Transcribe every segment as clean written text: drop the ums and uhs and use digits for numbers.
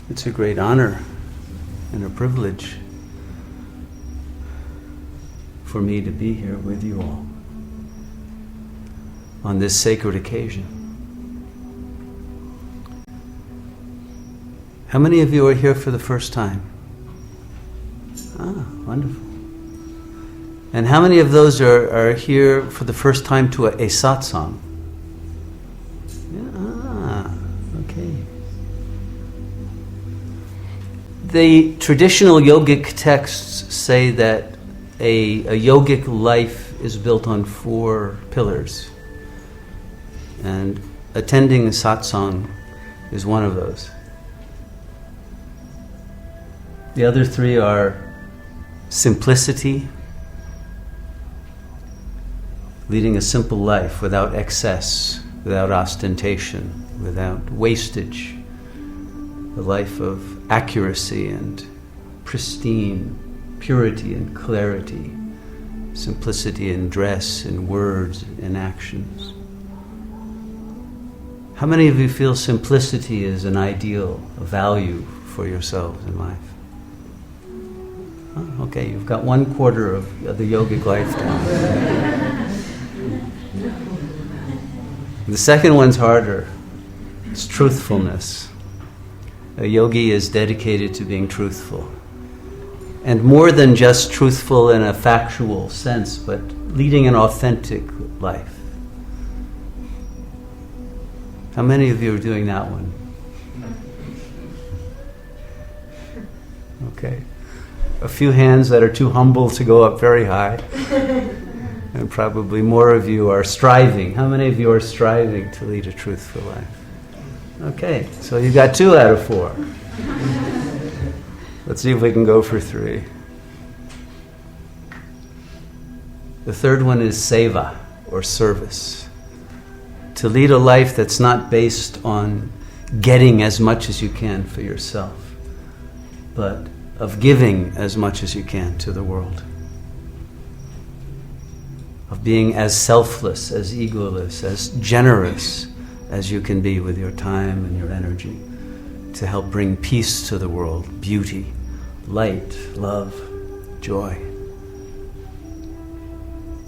It's a great honor and a privilege for me to be here with you all on this sacred occasion. How many of you are here for the first time? Ah, wonderful. And how many of those are here for the first time to a satsang? Okay. The traditional yogic texts say that a yogic life is built on 4 pillars. And attending a satsang is one of those. The other 3 are simplicity, leading a simple life without excess, without ostentation, without wastage, a life of accuracy and pristine purity and clarity, simplicity in dress, in words, in actions. How many of you feel simplicity is an ideal, a value for yourselves in life? Oh, okay, you've got 1/4 of the yogic life down. The second one's harder. It's truthfulness. A yogi is dedicated to being truthful. And more than just truthful in a factual sense, but leading an authentic life. How many of you are doing that one? Okay. A few hands that are too humble to go up very high. And probably more of you are striving. How many of you are striving to lead a truthful life? Okay, so you got 2 out of 4. Let's see if we can go for 3. The third one is seva, or service. To lead a life that's not based on getting as much as you can for yourself, but of giving as much as you can to the world. Of being as selfless, as egoless, as generous as you can be with your time and your energy to help bring peace to the world, beauty, light, love, joy.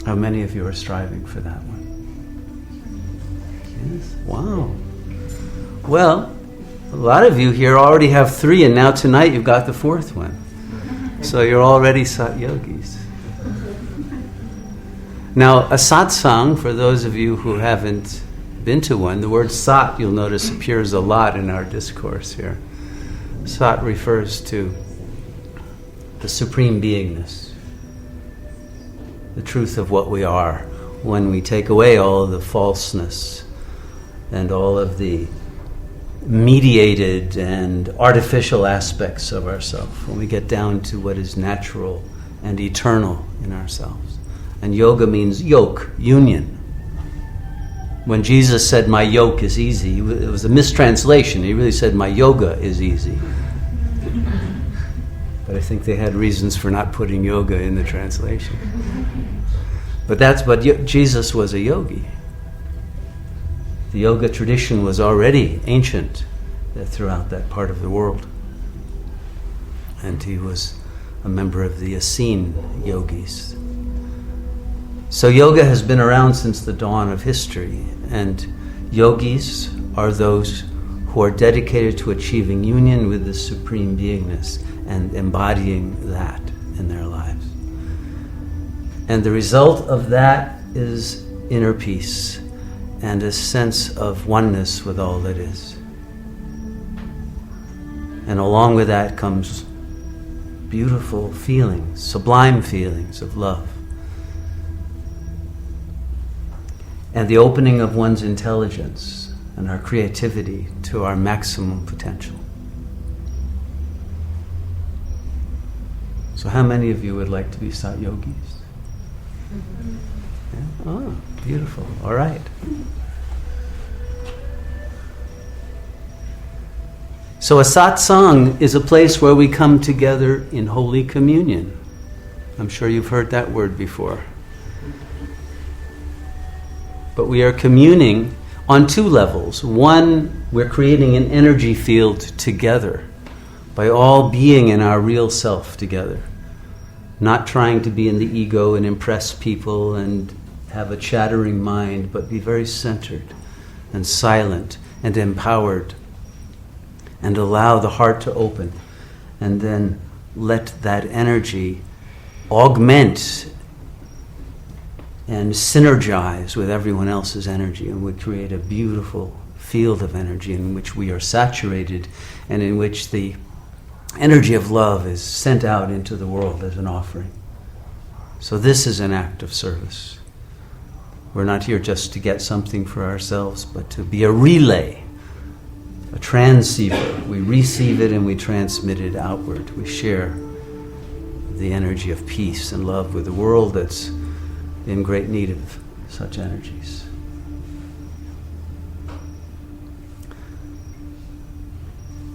How many of you are striving for that one? Yes? Wow. Well, a lot of you here already have 3, and now tonight you've got the 4th one. So you're already sat yogis. Now, a satsang, for those of you who haven't been to one, the word sat, you'll notice, appears a lot in our discourse here. Sat refers to the Supreme Beingness, the truth of what we are, when we take away all of the falseness and all of the mediated and artificial aspects of ourselves, when we get down to what is natural and eternal in ourselves. And yoga means yoke, union. When Jesus said, "My yoke is easy," it was a mistranslation. He really said, "My yoga is easy." But I think they had reasons for not putting yoga in the translation. But Jesus was a yogi. The yoga tradition was already ancient throughout that part of the world. And he was a member of the Essene yogis. So yoga has been around since the dawn of history, and yogis are those who are dedicated to achieving union with the Supreme Beingness and embodying that in their lives. And the result of that is inner peace and a sense of oneness with all that is. And along with that comes beautiful feelings, sublime feelings of love. And the opening of one's intelligence and our creativity to our maximum potential. So how many of you would like to be Sat Yogis? Yeah? Oh, beautiful. All right. So a satsang is a place where we come together in holy communion. I'm sure you've heard that word before. But we are communing on 2 levels. One, we're creating an energy field together by all being in our real self together, not trying to be in the ego and impress people and have a chattering mind, but be very centered and silent and empowered, and allow the heart to open, and then let that energy augment and synergize with everyone else's energy, and we create a beautiful field of energy in which we are saturated, and in which the energy of love is sent out into the world as an offering. So this is an act of service. We're not here just to get something for ourselves, but to be a relay, a transceiver. We receive it and we transmit it outward. We share the energy of peace and love with the world that's in great need of such energies.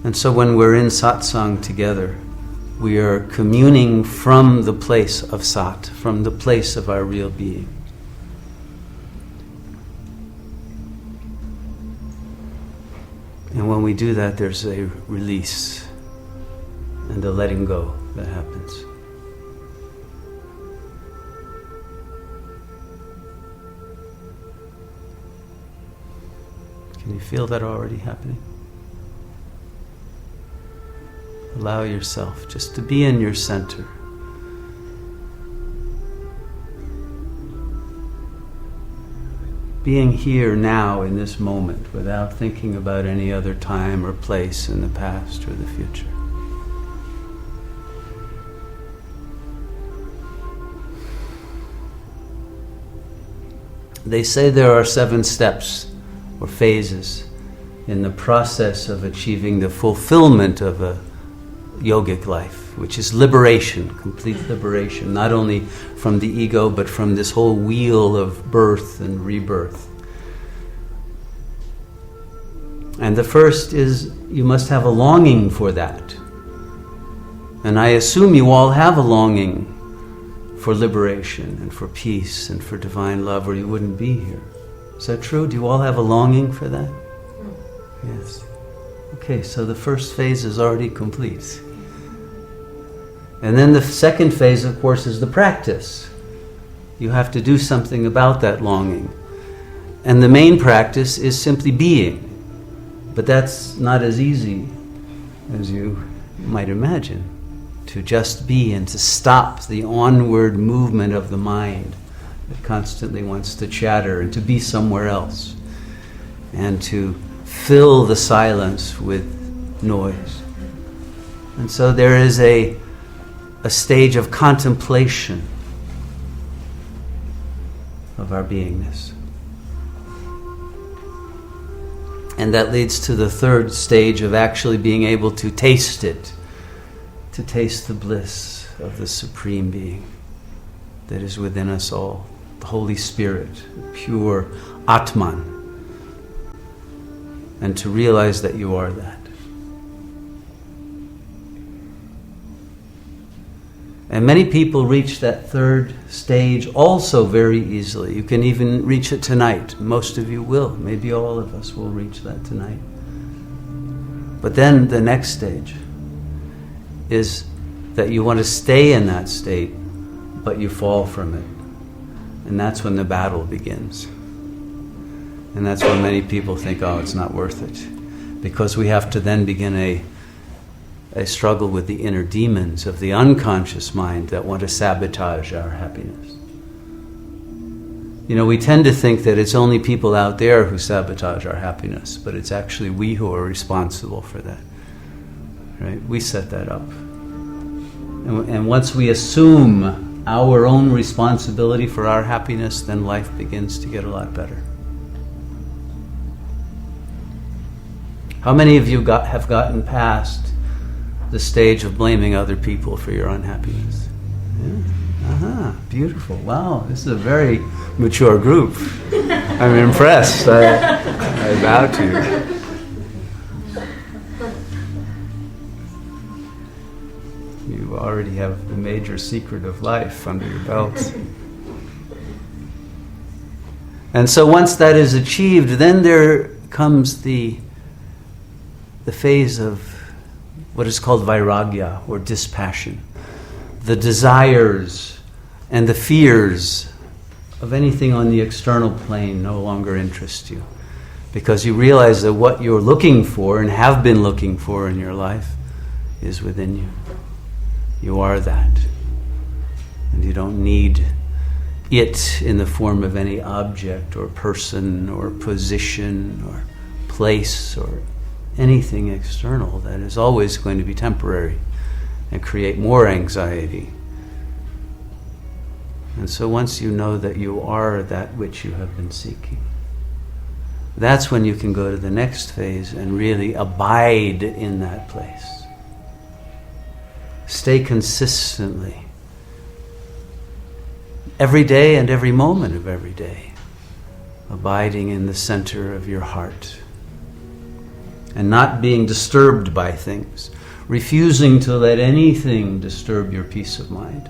And so when we're in satsang together, we are communing from the place of sat, from the place of our real being. And when we do that, there's a release and a letting go that happens. Can you feel that already happening? Allow yourself just to be in your center. Being here now in this moment without thinking about any other time or place in the past or the future. They say there are 7 steps or phases in the process of achieving the fulfillment of a yogic life, which is liberation, complete liberation, not only from the ego, but from this whole wheel of birth and rebirth. And the first is you must have a longing for that. And I assume you all have a longing for liberation and for peace and for divine love, or you wouldn't be here. Is that true? Do you all have a longing for that? Yes. Okay, so the first phase is already complete. And then the second phase, of course, is the practice. You have to do something about that longing. And the main practice is simply being. But that's not as easy as you might imagine. To just be and to stop the onward movement of the mind that constantly wants to chatter and to be somewhere else. And to fill the silence with noise. And so there is a stage of contemplation of our beingness. And that leads to the third stage of actually being able to taste it, to taste the bliss of the Supreme Being that is within us all, the Holy Spirit, pure Atman, and to realize that you are that. And many people reach that third stage also very easily. You can even reach it tonight. Most of you will. Maybe all of us will reach that tonight. But then the next stage is that you want to stay in that state, but you fall from it. And that's when the battle begins. And that's when many people think, oh, it's not worth it. Because we have to then begin a struggle with the inner demons of the unconscious mind that want to sabotage our happiness. You know, we tend to think that it's only people out there who sabotage our happiness, but it's actually we who are responsible for that. Right? We set that up. And once we assume our own responsibility for our happiness, then life begins to get a lot better. How many of you have gotten past the stage of blaming other people for your unhappiness? Yeah? Beautiful. Wow, this is a very mature group. I'm impressed. I bow to you. You already have the major secret of life under your belt. And so once that is achieved, then there comes the phase of what is called vairagya, or dispassion. The desires and the fears of anything on the external plane no longer interest you, because you realize that what you're looking for and have been looking for in your life is within you. You are that. And you don't need it in the form of any object or person or position or place or anything external that is always going to be temporary and create more anxiety. And so once you know that you are that which you have been seeking, that's when you can go to the next phase and really abide in that place. Stay consistently, every day and every moment of every day, abiding in the center of your heart and not being disturbed by things, refusing to let anything disturb your peace of mind.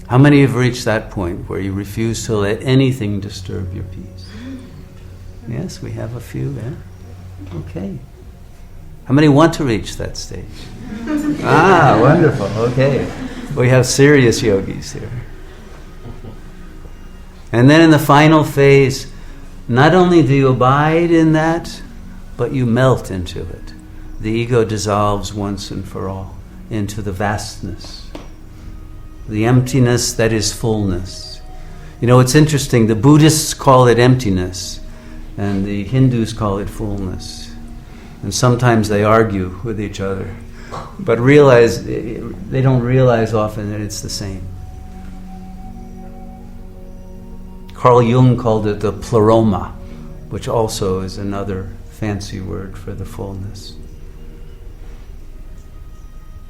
How many have reached that point where you refuse to let anything disturb your peace? Yes, we have a few, yeah? Okay. How many want to reach that stage? Wonderful, okay. We have serious yogis here. And then in the final phase, not only do you abide in that, but you melt into it. The ego dissolves once and for all into the vastness, the emptiness that is fullness. You know, it's interesting, the Buddhists call it emptiness, and the Hindus call it fullness. And sometimes they argue with each other, but they don't realize often that it's the same. Carl Jung called it the pleroma, which also is another fancy word for the fullness.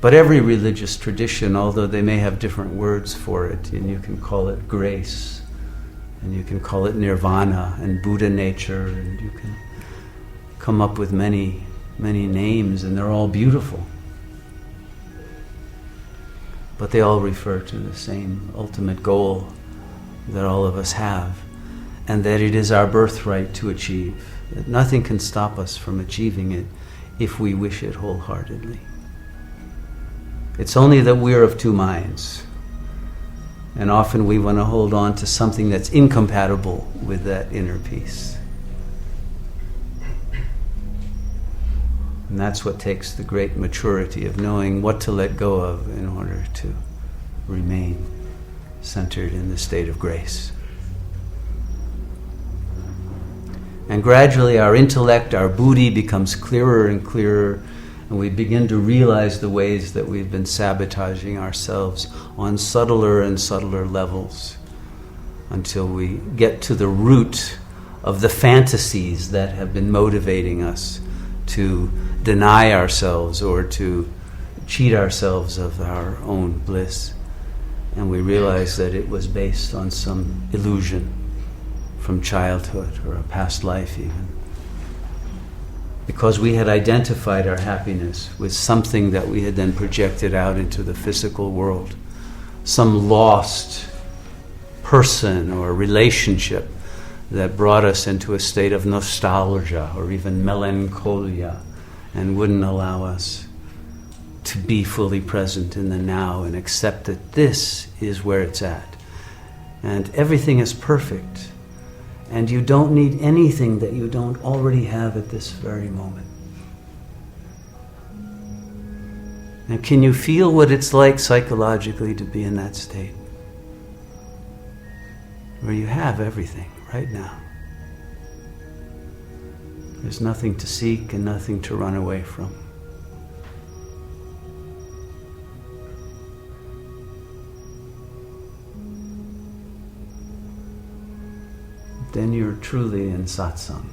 But every religious tradition, although they may have different words for it, and you can call it grace, and you can call it nirvana and Buddha nature, and you can come up with many, many names, and they're all beautiful. But they all refer to the same ultimate goal that all of us have, and that it is our birthright to achieve, that nothing can stop us from achieving it if we wish it wholeheartedly. It's only that we're of two minds, and often we want to hold on to something that's incompatible with that inner peace. And that's what takes the great maturity of knowing what to let go of in order to remain centered in the state of grace. And gradually our intellect, our buddhi, becomes clearer and clearer, and we begin to realize the ways that we've been sabotaging ourselves on subtler and subtler levels until we get to the root of the fantasies that have been motivating us to deny ourselves or to cheat ourselves of our own bliss. And we realize that it was based on some illusion from childhood or a past life even. Because we had identified our happiness with something that we had then projected out into the physical world. Some lost person or relationship that brought us into a state of nostalgia or even melancholia and wouldn't allow us to be fully present in the now and accept that this is where it's at. And everything is perfect. And you don't need anything that you don't already have at this very moment. And can you feel what it's like psychologically to be in that state? Where you have everything right now. There's nothing to seek and nothing to run away from. Then you're truly in satsang.